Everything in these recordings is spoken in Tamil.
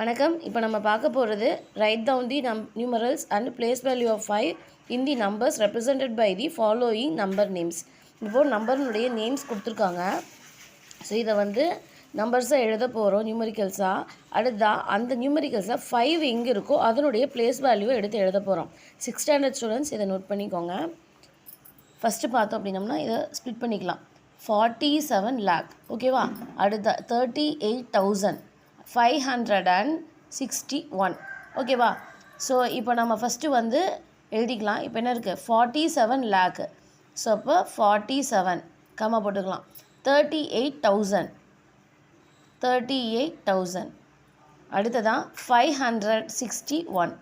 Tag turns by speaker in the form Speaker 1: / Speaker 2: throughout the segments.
Speaker 1: வணக்கம். இப்போ நம்ம பார்க்க போகிறது write down the numerals and place value of 5 in the numbers represented by the following number names. இப்போது நம்பர்னுடைய நேம்ஸ் கொடுத்துருக்காங்க. ஸோ இதை வந்து நம்பர்ஸை எழுத போகிறோம் நியூமரிக்கல்ஸாக. அடுத்ததாக அந்த நியூமரிக்கல்ஸாக 5 எங்கே இருக்கோ அதனுடைய பிளேஸ் வேல்யூவை எடுத்து எழுத போகிறோம். 6th ஸ்டாண்டர்ட் ஸ்டூடெண்ட்ஸ் இதை நோட் பண்ணிக்கோங்க. ஃபஸ்ட்டு பார்த்தோம் அப்படின்னம்னா இதை ஸ்ப்ளிட் பண்ணிக்கலாம். 47 lakh ஓகேவா. அடுத்த 38,561 ஓகேவா. ஸோ இப்போ நம்ம ஃபஸ்ட்டு வந்து எழுதிக்கலாம். இப்போ என்ன இருக்குது 47 lakh. ஸோ அப்போ 47 கம்மா போட்டுக்கலாம். 38,000 அடுத்ததான் 561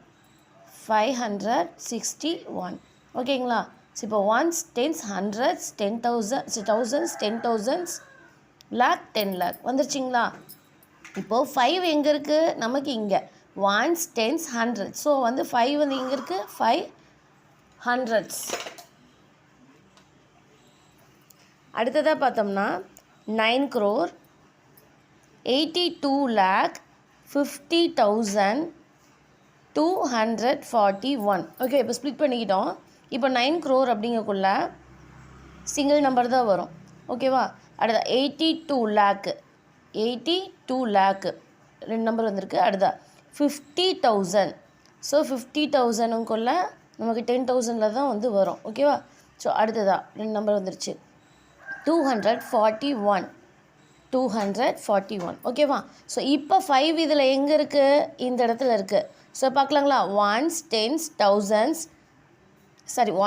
Speaker 1: ஓகேங்களா. ஸோ இப்போ once tens hundreds 10,000 thousands 10,000s lakh 10 lakh வந்துருச்சிங்களா. இப்போது 5 எங்கே இருக்குது நமக்கு இங்கே ஒன்ஸ் டென்ஸ் ஹண்ட்ரட். ஸோ வந்து 5 வந்து இங்கே இருக்குது 5 hundreds. அடுத்ததாக பார்த்தோம்னா 9,82,50,241 ஓகே. இப்போ ஸ்ப்ளிட் பண்ணிக்கிட்டோம். இப்போ 9 crore அப்படிங்கக்குள்ள சிங்கிள் நம்பர் தான் வரும் ஓகேவா. அடுத்த 82 lakh 2 நம்பர் வந்திருக்கு. அடுத்தா 50,000. ஸோ 50,000க்குள்ள நமக்கு 10,000ல் தான் வந்து வரும் ஓகேவா. ஸோ அடுத்ததா 2 நம்பர் வந்துருச்சு 241 ஓகேவா. ஸோ இப்போ 5 இதில் எங்கே இருக்குது இந்த இடத்துல இருக்குது. ஸோ பார்க்கலாங்களா. Ones tens thousands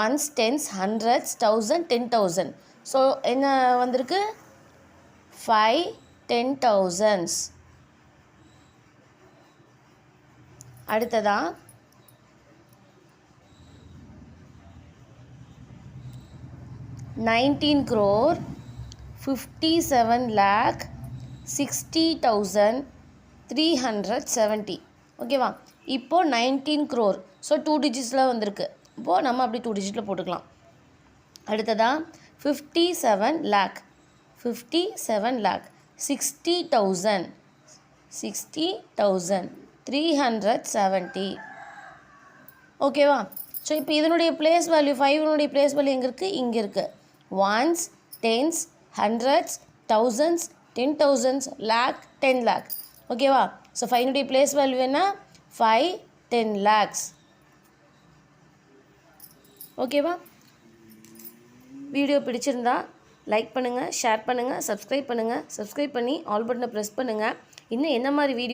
Speaker 1: ones tens hundreds 1000 10,000. So என்ன வந்திருக்கு 5 10,000s. அடுத்ததா 19,57,60,370 ஓகேவா. இப்போது 19 crore. ஸோ 2 digitsல வந்திருக்கு. இப்போது நம்ம அப்படி 2 digitல போட்டுக்கலாம். அடுத்ததா 57 lakh 60,370 ஓகேவா. ஸோ இப்போ இதனுடைய பிளேஸ் வேல்யூ 5னுடைய பிளேஸ் வேல்யூ எங்கே இருக்குது இங்கே இருக்குது. Once tens hundreds thousands 10,000s lakh 10 lakh ஓகேவா. ஸோ 5னுடைய பிளேஸ் வேல்யூ என்ன 5 10 lakhs ஓகேவா. வீடியோ பிடிச்சிருந்தா லைக் பண்ணுங்கள், ஷேர் பண்ணுங்கள், சப்ஸ்கிரைப் பண்ணி ஆல் பட்டனை ப்ரெஸ் பண்ணுங்கள். இன்னும் என்ன மாதிரி வீடியோ